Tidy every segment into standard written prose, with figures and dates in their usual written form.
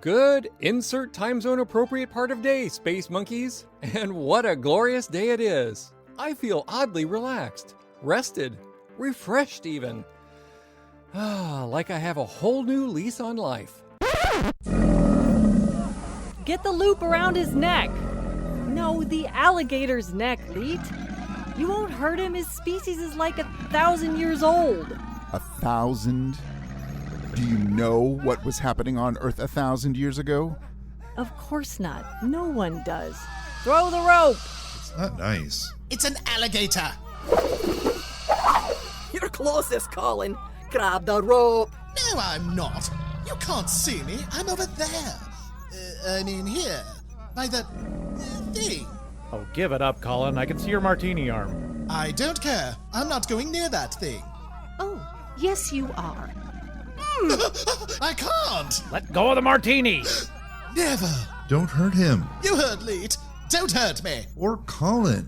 Good, insert time zone appropriate part of day, space monkeys. And what a glorious day it is. I feel oddly relaxed, rested, refreshed even. Like I have a whole new lease on life. Get the loop around his neck. No, the alligator's neck, Leet. You won't hurt him. His species is like 1,000 years old. 1,000? Do you know what was happening on Earth 1,000 years ago? Of course not. No one does. Throw the rope. It's not nice. It's an alligator. You're closest, Colin. Grab the rope. No, I'm not. You can't see me. I'm over there. Here. By the thing. Oh, give it up, Colin. I can see your martini arm. I don't care. I'm not going near that thing. Oh, yes you are. I can't. Let go of the martini. Never. Don't hurt him. You heard Leet. Don't hurt me. Or Colin.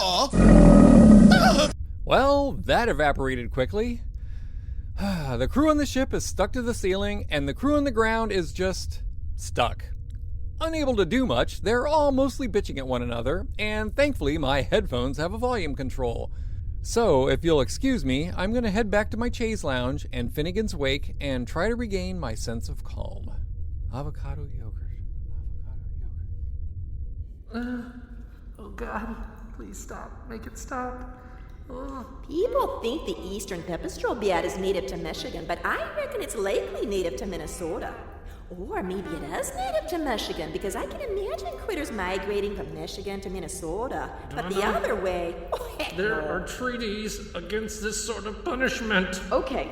Or... Well, that evaporated quickly. The crew on the ship is stuck to the ceiling, and the crew on the ground is just stuck. Unable to do much, they're all mostly bitching at one another, and thankfully my headphones have a volume control. So, if you'll excuse me, I'm going to head back to my chaise lounge and Finnegan's Wake and try to regain my sense of calm. Avocado yogurt. Oh God, please stop. Make it stop. Oh. People think the eastern pipistrelle bat is native to Michigan, but I reckon it's likely native to Minnesota. Or maybe it is native to Michigan, because I can imagine critters migrating from Michigan to Minnesota. But the other way, oh heck There no. are treaties against this sort of punishment. Okay.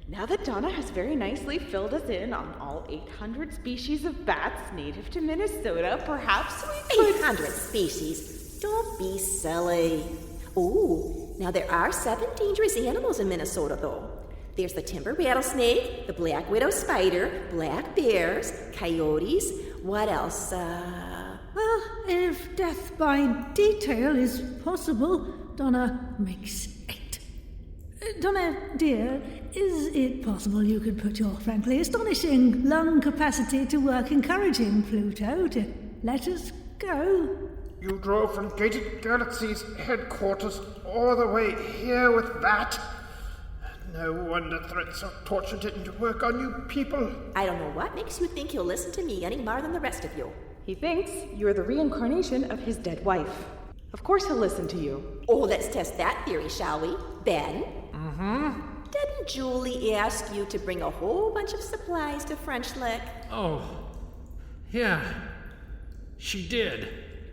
Now that Donna has very nicely filled us in on all 800 species of bats native to Minnesota, perhaps we could... 800 species? Don't be silly. Ooh, now there are 7 dangerous animals in Minnesota, though. There's the timber rattlesnake, the black widow spider, black bears, coyotes. What else? Well, if death by detail is possible, Donna makes 8. Donna, dear, is it possible you could put your frankly astonishing lung capacity to work encouraging Pluto to let us go? You drove from Gated Galaxy's headquarters all the way here with that? No wonder threats of torture didn't work on you people. I don't know what makes you think he'll listen to me any more than the rest of you. He thinks you're the reincarnation of his dead wife. Of course he'll listen to you. Oh, let's test that theory, shall we? Ben? Mm-hmm. Didn't Julie ask you to bring a whole bunch of supplies to French Lick? Oh, yeah, she did.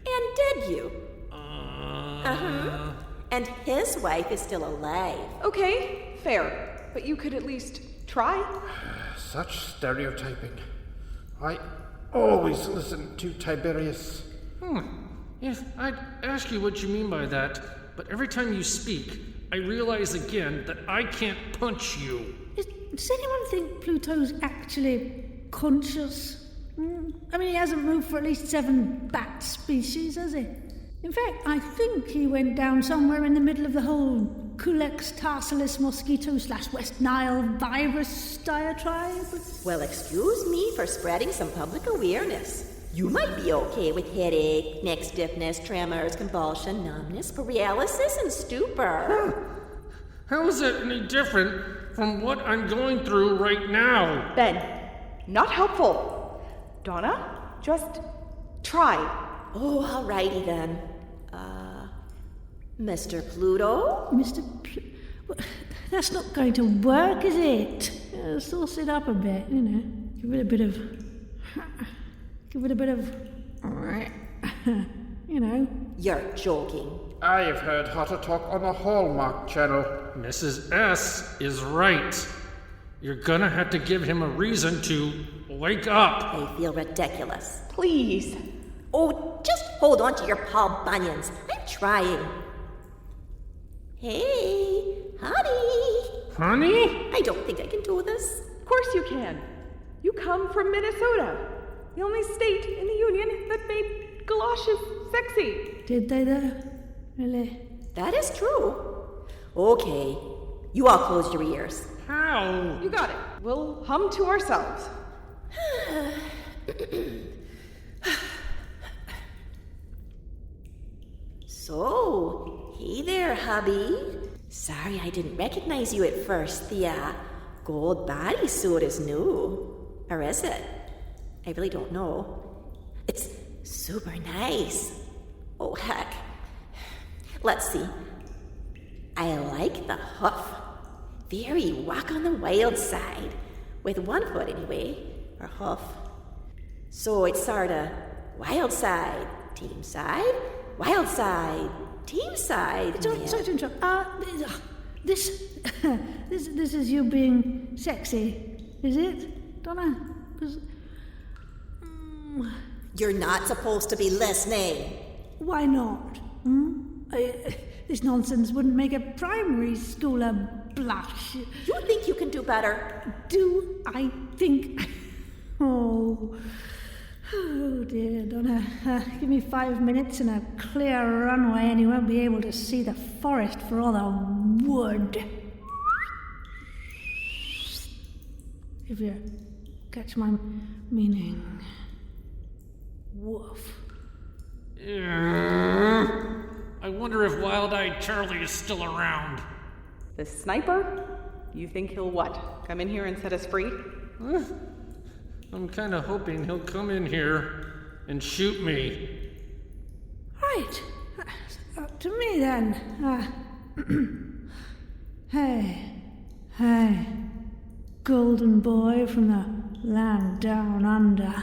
And did you? Uh-huh. And his wife is still alive. Okay, fair. But you could at least try. Such stereotyping. I always listen to Tiberius. Yes, I'd ask you what you mean by that, but every time you speak, I realize again that I can't punch you. Does anyone think Pluto's actually conscious? I mean, he hasn't moved for at least 7 bat species, has he? In fact, I think he went down somewhere in the middle of the whole Culex tarsalis mosquito / West Nile virus diatribe. Well, excuse me for spreading some public awareness. You might be okay with headache, neck stiffness, tremors, convulsion, numbness, paralysis, and stupor. How is that any different from what I'm going through right now? Ben, not helpful. Donna, just try. Oh, alrighty then. Mr. Pluto? That's not going to work, is it? Sauce it up a bit, you know. Give it a bit of, you know. You're joking. I've heard how to talk on the Hallmark Channel. Mrs. S is right. You're gonna have to give him a reason to wake up. I feel ridiculous. Please. Oh, just hold on to your Paul Bunions. I'm trying. Hey, honey. Honey? I don't think I can do this. Of course you can. You come from Minnesota, the only state in the Union that made galoshes sexy. Did they though? Really? That is true. Okay, you all close your ears. How? You got it. We'll hum to ourselves. So, hey there, hubby. Sorry I didn't recognize you at first. The gold bodysuit is new. Or is it? I really don't know. It's super nice. Oh, heck. Let's see. I like the hoof. Very walk on the wild side. With one foot, anyway. Or hoof. So it's sorta wild side, team side, wild side, team side. Sorry to interrupt. This is you being sexy, is it, Donna? 'Cause, You're not supposed to be listening. why not? This nonsense wouldn't make a primary schooler blush. You think you can do better? Do I think? Oh dear, Donna. Give me 5 minutes and a clear runway and you won't be able to see the forest for all the wood. If you catch my meaning. Woof. I wonder if Wild-Eyed Charlie is still around. The sniper? You think he'll what? Come in here and set us free? I'm kind of hoping he'll come in here and shoot me. Right. Up to me then. Hey. Golden boy from the land down under.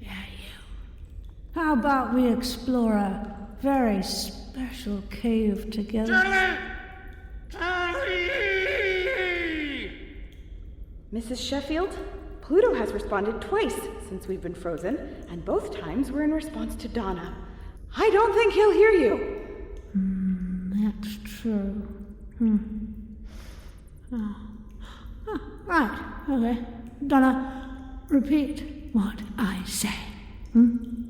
Yeah, you. How about we explore a very special cave together? Charlie! Mrs. Sheffield, Pluto has responded twice since we've been frozen, and both times were in response to Donna. I don't think he'll hear you. That's true. Right, okay. Donna, repeat what I say.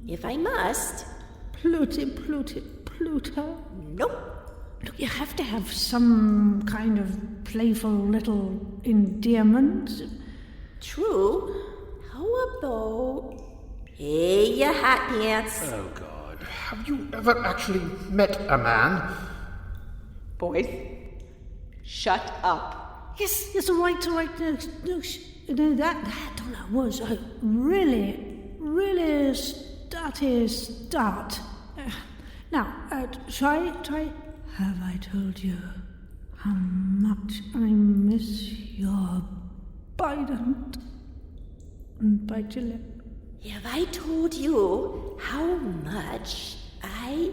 If I must. Pluto. Nope. Look, you have to have some kind of playful little endearment. True. How about... Hey, you hot pants. Oh, God. Have you ever actually met a man? Boys, shut up. Yes, all right. No, that Donna was a really start. Now, try. Have I told you how much I miss your bite and bite your lip? Have I told you how much I...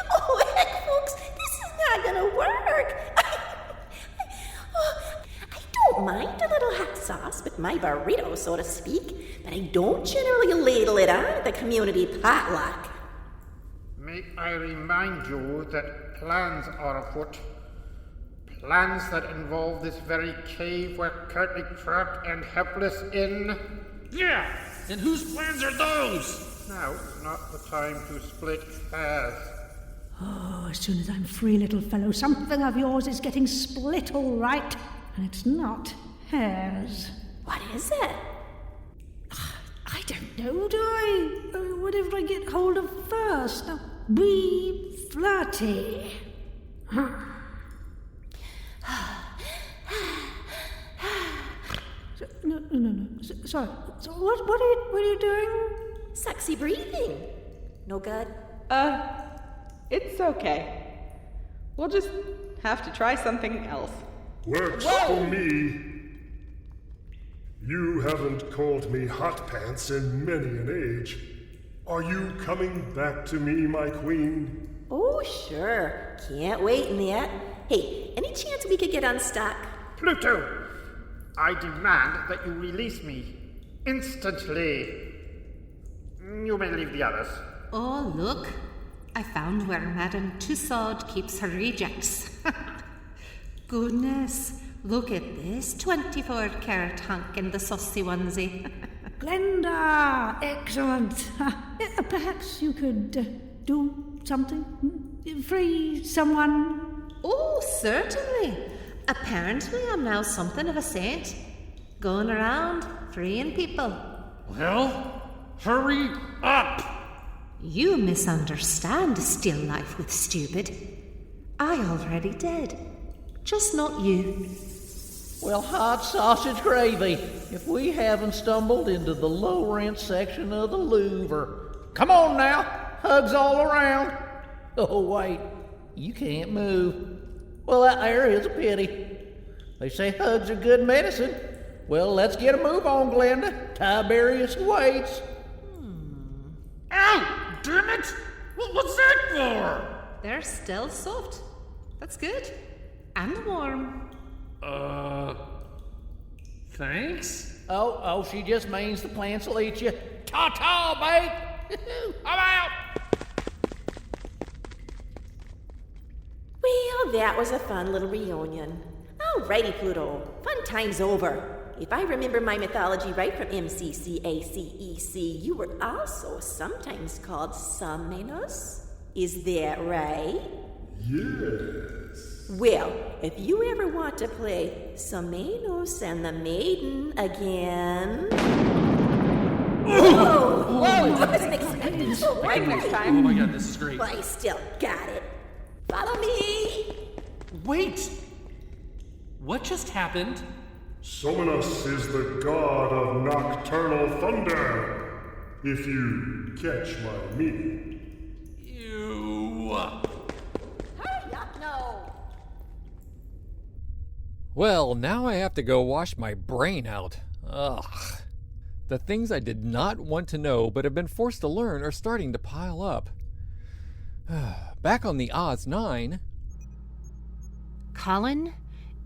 Oh, heck, folks, this is not gonna work. I don't mind a little hot sauce with my burrito, so to speak, but I don't generally ladle it on at the community potluck. May I remind you that plans are afoot. Plans that involve this very cave we're currently trapped and helpless in. Yeah, and whose plans are those? Now is not the time to split hairs. Oh, as soon as I'm free, little fellow, something of yours is getting split all right. And it's not hairs. What is it? I don't know, do I? Whatever I get hold of first. Now, be flirty. No. Sorry. So what are you doing? Sexy breathing. No good? It's okay. We'll just have to try something else. Works for me. You haven't called me hot pants in many an age. Are you coming back to me, my queen? Oh, sure. Can't wait in that. Hey, any chance we could get unstuck? Pluto! I demand that you release me. Instantly. You may leave the others. Oh, look. I found where Madame Tussaud keeps her rejects. Goodness, look at this 24-carat hunk in the saucy onesie. Glenda! Excellent. Perhaps you could do something? free someone? Oh, certainly. Apparently, I'm now something of a saint. Going around, freeing people. Well, hurry up! You misunderstand still life with stupid. I already did. Just not you. Well, hot sausage gravy, if we haven't stumbled into the low-rent section of the Louvre. Come on now, hugs all around. Oh, wait, you can't move. Well, that there is a pity. They say hugs are good medicine. Well, let's get a move on, Glenda. Tiberius waits. Ow! Damn it! What's that for? They're still soft. That's good. And warm. Thanks? Oh, she just means the plants will eat you. Ta-ta, mate! I'm out! Well, that was a fun little reunion. Alrighty, Pluto. Fun time's over. If I remember my mythology right from MCCACEC, you were also sometimes called Summoners. Is that right? Yes. Well, if you ever want to play Summonos and the Maiden again... Whoa! Wasn't expecting so right this time. Oh my god, this is great. But I still got it. Follow me! Wait! What just happened? Summonus is the god of nocturnal thunder, if you catch my meaning. Ew. Hurry up, no! Well, now I have to go wash my brain out. Ugh. The things I did not want to know but have been forced to learn are starting to pile up. Back on the Oz 9. Colin,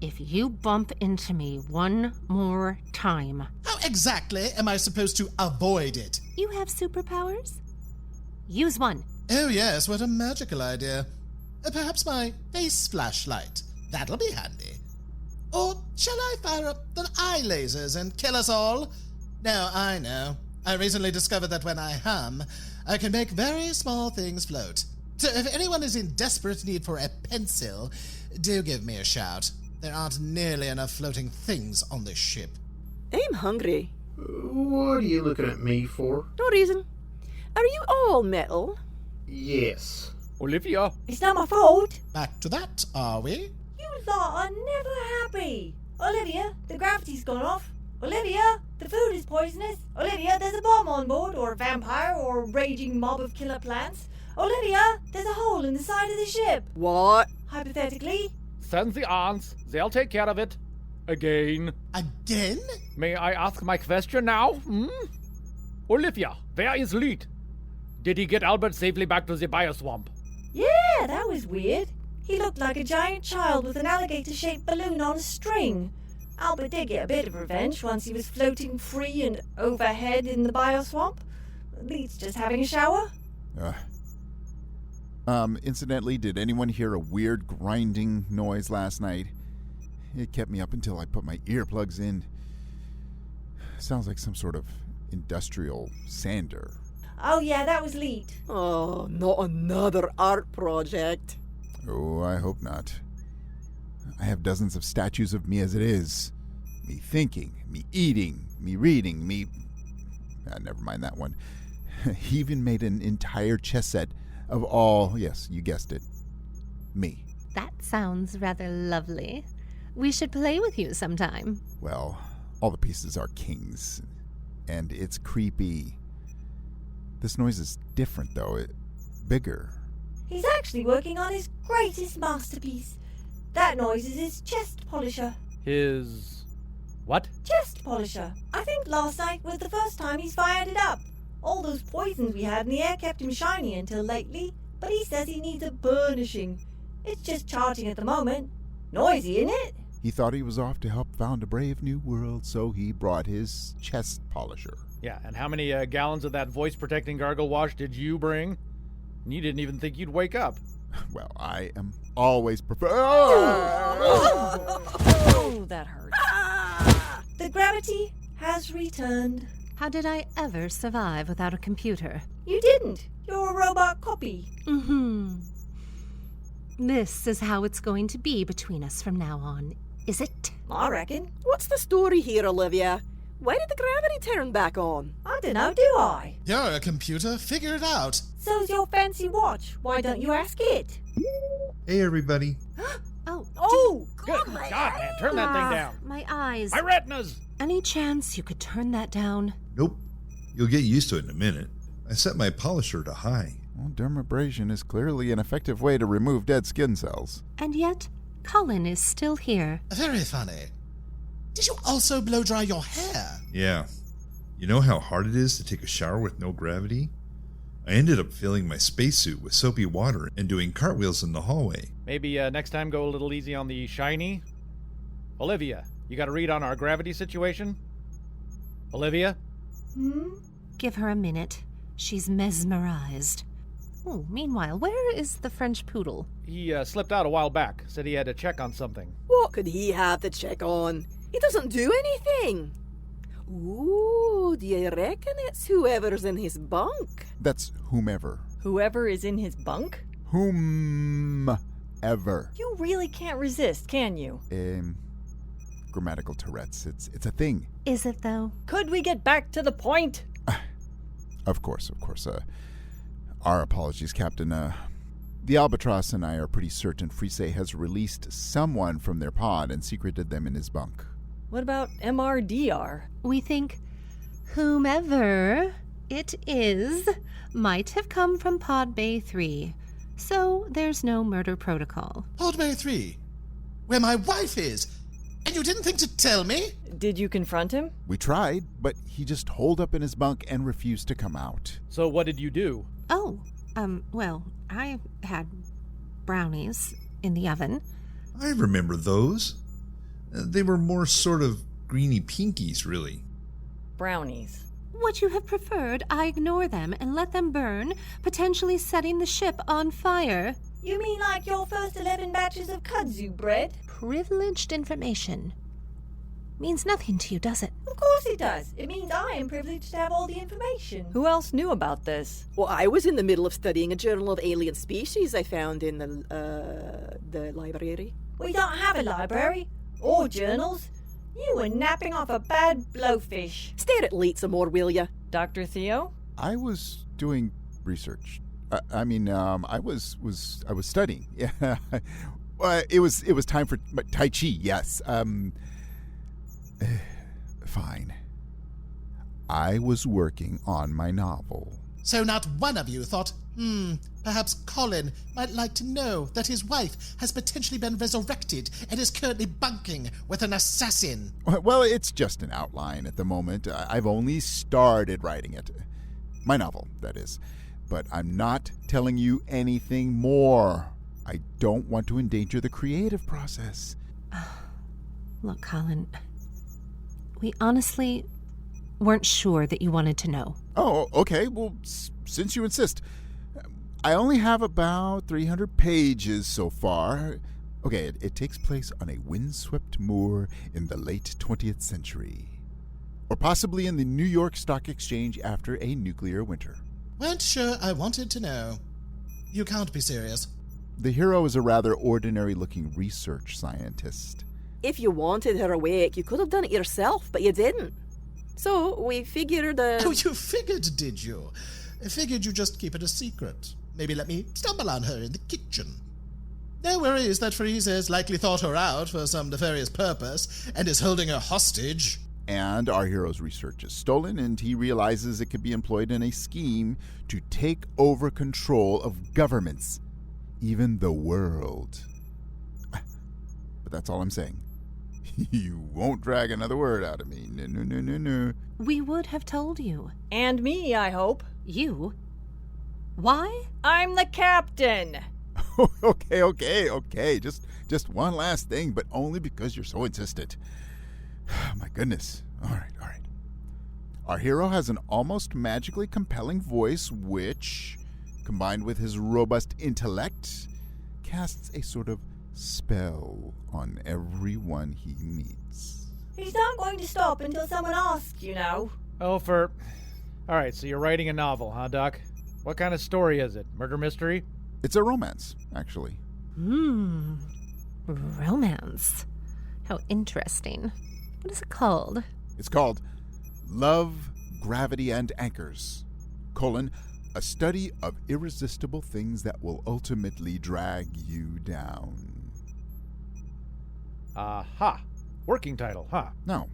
if you bump into me one more time... How exactly am I supposed to avoid it? You have superpowers? Use one. Oh yes, what a magical idea. Perhaps my face flashlight. That'll be handy. Or shall I fire up the eye lasers and kill us all? No, I know. I recently discovered that when I hum, I can make very small things float. So if anyone is in desperate need for a pencil, do give me a shout. There aren't nearly enough floating things on this ship. I'm hungry. What are you looking at me for? No reason. Are you all metal? Yes. Olivia? It's not my fault. Back to that, are we? You lot are never happy. Olivia, the gravity's gone off. Olivia, the food is poisonous. Olivia, there's a bomb on board, or a vampire, or a raging mob of killer plants. Olivia, there's a hole in the side of the ship. What? Hypothetically. Send the aunts. They'll take care of it. Again. Again? May I ask my question now? Olivia, where is Leet? Did he get Albert safely back to the bioswamp? Yeah, that was weird. He looked like a giant child with an alligator-shaped balloon on a string. Albert did get a bit of revenge once he was floating free and overhead in the bioswamp. Leet's just having a shower. Incidentally, did anyone hear a weird grinding noise last night? It kept me up until I put my earplugs in. Sounds like some sort of industrial sander. Oh yeah, that was Leet. Oh, not another art project. Oh, I hope not. I have dozens of statues of me as it is. Me thinking, me eating, me reading, me... never mind that one. He even made an entire chess set of all, yes, you guessed it, me. That sounds rather lovely. We should play with you sometime. Well, all the pieces are kings, and it's creepy. This noise is different, though. Bigger. He's actually working on his greatest masterpiece. That noise is his chest polisher. His... what? Chest polisher. I think last night was the first time he's fired it up. All those poisons we had in the air kept him shiny until lately, but he says he needs a burnishing. It's just charging at the moment. Noisy, isn't it? He thought he was off to help found a brave new world, so he brought his chest polisher. Yeah, and how many gallons of that voice-protecting gargle wash did you bring? And you didn't even think you'd wake up. Well, I am always Oh, that hurt. The gravity has returned. How did I ever survive without a computer? You didn't. You're a robot copy. This is how it's going to be between us from now on, is it? I reckon. What's the story here, Olivia? Why did the gravity turn back on? I dunno, do I? You're a computer. Figure it out. So's your fancy watch. Why don't you ask it? Hey, everybody. Oh! Good God, man, turn that thing down. My eyes. My retinas! Any chance you could turn that down? Nope. You'll get used to it in a minute. I set my polisher to high. Well, dermabrasion is clearly an effective way to remove dead skin cells. And yet, Colin is still here. Very funny. Did you also blow dry your hair? Yeah. You know how hard it is to take a shower with no gravity? I ended up filling my spacesuit with soapy water and doing cartwheels in the hallway. Maybe next time go a little easy on the shiny. Olivia, you got a read on our gravity situation? Olivia? Give her a minute. She's mesmerized. Oh, meanwhile, where is the French poodle? He slipped out a while back. Said he had to check on something. What could he have to check on? He doesn't do anything. Ooh, do you reckon it's whoever's in his bunk? That's whomever. Whoever is in his bunk? Whomever. You really can't resist, can you? Grammatical Tourette's. It's a thing. Is it, though? Could we get back to the point? Of course. Our apologies, Captain. The Albatros and I are pretty certain Frise has released someone from their pod and secreted them in his bunk. What about MRDR? We think whomever it is might have come from Pod Bay 3. So there's no murder protocol. Pod Bay 3? Where my wife is? And you didn't think to tell me? Did you confront him? We tried, but he just holed up in his bunk and refused to come out. So what did you do? Well, I had brownies in the oven. I remember those. They were more sort of greeny pinkies, really. Brownies. Would you have preferred I ignore them and let them burn, potentially setting the ship on fire? You mean like your first 11 batches of kudzu bread? Privileged information. Means nothing to you, does it? Of course it does. It means I am privileged to have all the information. Who else knew about this? Well, I was in the middle of studying a journal of alien species I found in the library. We don't have a library. Or journals. You were napping off a bad blowfish. Stare at Leet some more, will ya? Dr. Theo? I was doing research. I was studying. Yeah. It was time for Tai Chi, yes. Fine. I was working on my novel. So not one of you thought, perhaps Colin might like to know that his wife has potentially been resurrected and is currently bunking with an assassin. Well, it's just an outline at the moment. I've only started writing it. My novel, that is. But I'm not telling you anything more. I don't want to endanger the creative process. Look, Colin, we honestly weren't sure that you wanted to know. Oh, okay. Well, since you insist. I only have about 300 pages so far. Okay, it takes place on a windswept moor in the late 20th century. Or possibly in the New York Stock Exchange after a nuclear winter. Weren't sure I wanted to know. You can't be serious. The hero is a rather ordinary-looking research scientist. If you wanted her awake, you could have done it yourself, but you didn't. So we figured... Oh, you figured, did you? I figured you'd just keep it a secret. Maybe let me stumble on her in the kitchen. No worries that Frise has likely thought her out for some nefarious purpose and is holding her hostage. And our hero's research is stolen, and he realizes it could be employed in a scheme to take over control of governments, even the world. But that's all I'm saying. You won't drag another word out of me. No. We would have told you. And me, I hope. You? Why? I'm the captain. Okay. Just one last thing, but only because you're so insistent. My goodness. All right. Our hero has an almost magically compelling voice which, combined with his robust intellect, casts a sort of spell on everyone he meets. He's not going to stop until someone asks, you know. All right, so you're writing a novel, huh, Doc? What kind of story is it? Murder mystery? It's a romance, actually. Romance. How interesting. What is it called? It's called Love, Gravity, and Anchors, a study of irresistible things that will ultimately drag you down. Aha. Working title, huh? No.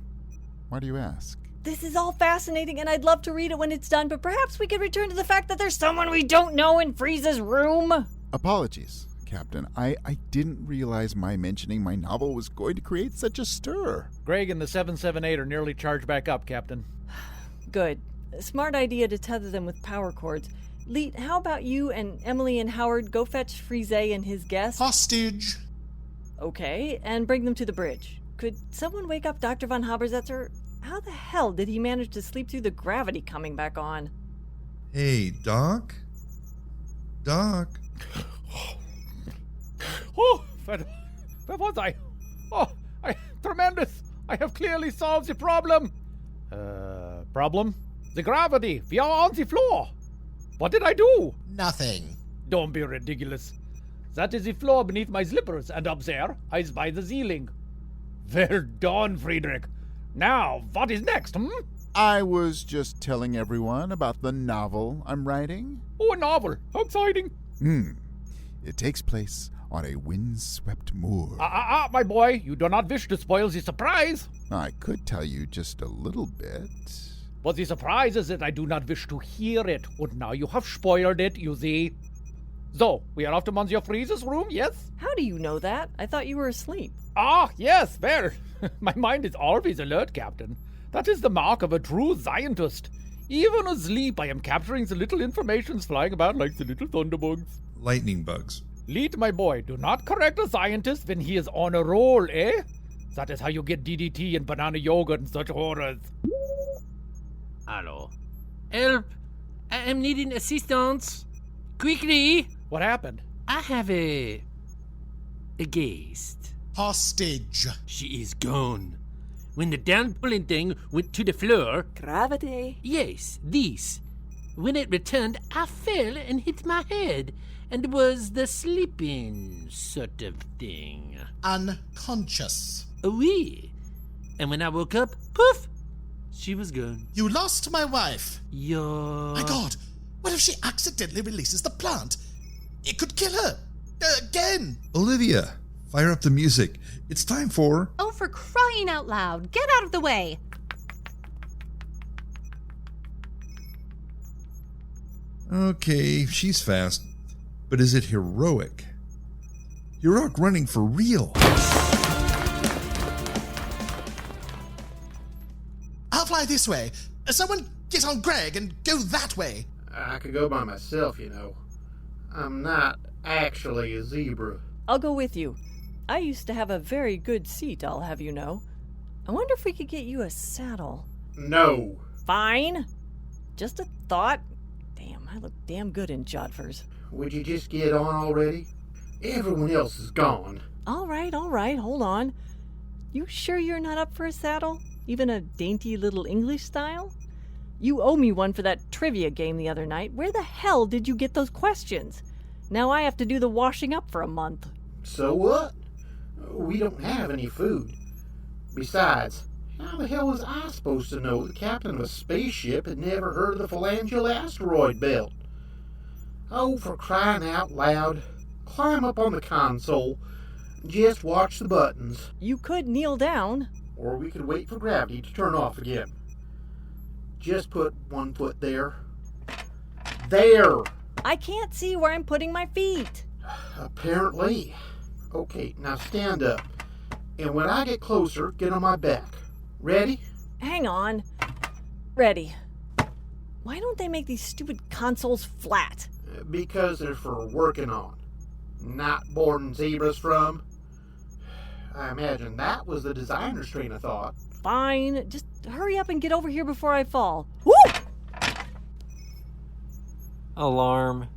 Why do you ask? This is all fascinating, and I'd love to read it when it's done, but perhaps we could return to the fact that there's someone we don't know in Frise's room. Apologies, Captain. I didn't realize my mentioning my novel was going to create such a stir. Greg and the 778 are nearly charged back up, Captain. Good. Smart idea to tether them with power cords. Leet, how about you and Emily and Howard go fetch Frise and his guest? Hostage. Okay, and bring them to the bridge. Could someone wake up Dr. von Haber-Zetzer? How the hell did he manage to sleep through the gravity coming back on? Hey, Doc? Doc? Oh, where was I? Oh, tremendous! I have clearly solved the problem. Problem? The gravity. We are on the floor. What did I do? Nothing. Don't be ridiculous. That is the floor beneath my slippers, and up there I spy the ceiling. Well done, Friedrich. Now, what is next, I was just telling everyone about the novel I'm writing. Oh, a novel. How exciting. It takes place on a windswept moor. My boy, you do not wish to spoil the surprise. I could tell you just a little bit. But the surprise is that I do not wish to hear it, and now you have spoiled it, you see. So, we are off to Monsieur Frise's room, yes? How do you know that? I thought you were asleep. Ah, yes, well, my mind is always alert, Captain. That is the mark of a true scientist. Even asleep, I am capturing the little informations flying about like the little thunderbugs. Lightning bugs. Leet, my boy, do not correct a scientist when he is on a roll, eh? That is how you get DDT and banana yogurt and such horrors. Hello. Help! I am needing assistance. Quickly! What happened? I have a guest. Hostage. She is gone. When the down pulling thing went to the floor... Gravity? Yes, this. When it returned, I fell and hit my head, and was the sleeping sort of thing. Unconscious. Oui. And when I woke up, poof! She was gone. You lost my wife. My God, what if she accidentally releases the plant? It could kill her. Again. Olivia, fire up the music. It's time for... Oh, for crying out loud. Get out of the way. Okay, she's fast. But is it heroic? Heroic running for real. I'll fly this way. Someone get on Greg and go that way. I could go by myself, you know. I'm not actually a zebra. I'll go with you. I used to have a very good seat, I'll have you know. I wonder if we could get you a saddle. No. Fine. Just a thought. Damn, I look damn good in jodhpurs. Would you just get on already? Everyone else is gone. All right, hold on. You sure you're not up for a saddle? Even a dainty little English style? You owe me one for that trivia game the other night. Where the hell did you get those questions? Now I have to do the washing up for a month. So what? We don't have any food. Besides, how the hell was I supposed to know the captain of a spaceship had never heard of the phalangeal asteroid belt? Oh, for crying out loud. Climb up on the console. Just watch the buttons. You could kneel down. Or we could wait for gravity to turn off again. Just put one foot there. There! I can't see where I'm putting my feet. Apparently. Okay, now stand up. And when I get closer, get on my back. Ready? Hang on. Ready. Why don't they make these stupid consoles flat? Because they're for working on. Not boarding zebras from. I imagine that was the designer's train of thought. Fine. Just hurry up and get over here before I fall. Woo! Alarm.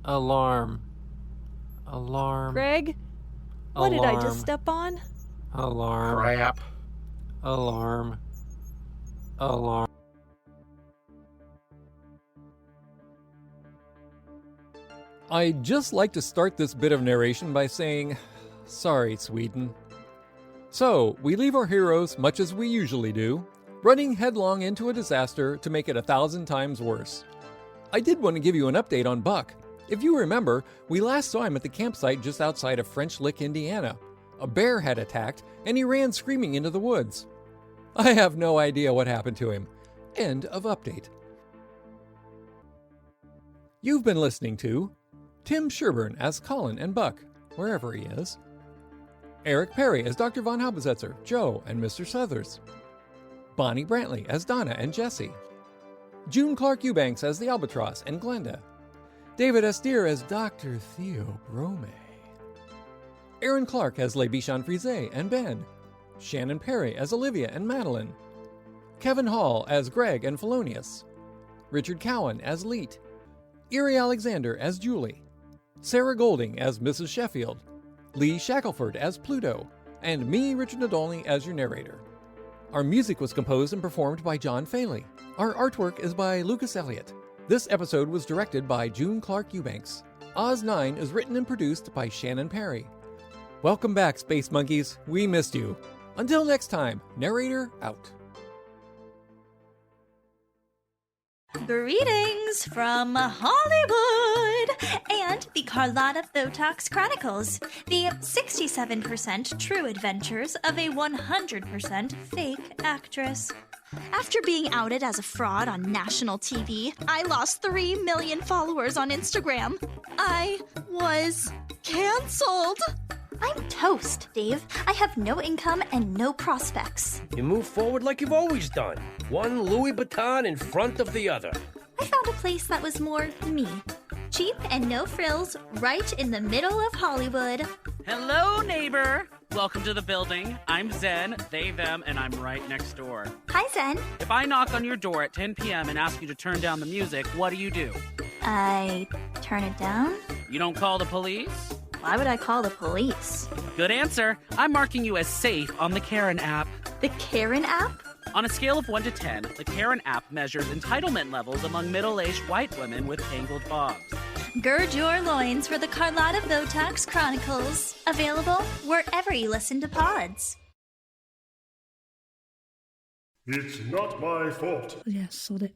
Alarm. Alarm. Greg? What did I just step on? Alarm. Crap. Alarm. Alarm. I'd just like to start this bit of narration by saying, sorry, Sweden. So, we leave our heroes, much as we usually do, running headlong into a disaster to make it 1,000 times worse. I did want to give you an update on Buck. If you remember, we last saw him at the campsite just outside of French Lick, Indiana. A bear had attacked, and he ran screaming into the woods. I have no idea what happened to him. End of update. You've been listening to Tim Sherburn as Colin and Buck, wherever he is. Eric Perry as Dr. Von Zetzer, Joe, and Mr. Southers. Bonnie Brantley as Donna and Jessie. June Clark Eubanks as the Albatros and Glenda. David Estier as Dr. Theo Bromae. Aaron Clark as Les Bichon, Frise and Ben. Shannon Perry as Olivia and Madeline. Kevin Hall as Greg and Felonius. Richard Cowan as Leet. Erie Alexander as Julie. Sarah Golding as Mrs. Sheffield. Lee Shackelford as Pluto. And me, Richard Nadolny, as your narrator. Our music was composed and performed by John Faley. Our artwork is by Lucas Elliott. This episode was directed by June Clark Eubanks. Oz 9 is written and produced by Shannon Perry. Welcome back, Space Monkeys. We missed you. Until next time, narrator out. Greetings from Hollywood and the Carlotta Thotox Chronicles, the 67% true adventures of a 100% fake actress. After being outed as a fraud on national TV, I lost 3 million followers on Instagram. I was canceled. I'm toast, Dave. I have no income and no prospects. You move forward like you've always done. One Louis Vuitton in front of the other. I found a place that was more me. Cheap and no frills, right in the middle of Hollywood. Hello, neighbor. Welcome to the building. I'm Zen, they, them, and I'm right next door. Hi, Zen. If I knock on your door at 10 p.m. and ask you to turn down the music, what do? I turn it down? You don't call the police? Why would I call the police? Good answer. I'm marking you as safe on the Karen app. The Karen app? On a scale of 1 to 10, the Karen app measures entitlement levels among middle-aged white women with tangled bobs. Gird your loins for the Carlotta Thotox Chronicles. Available wherever you listen to pods. It's not my fault. Yes, sod it.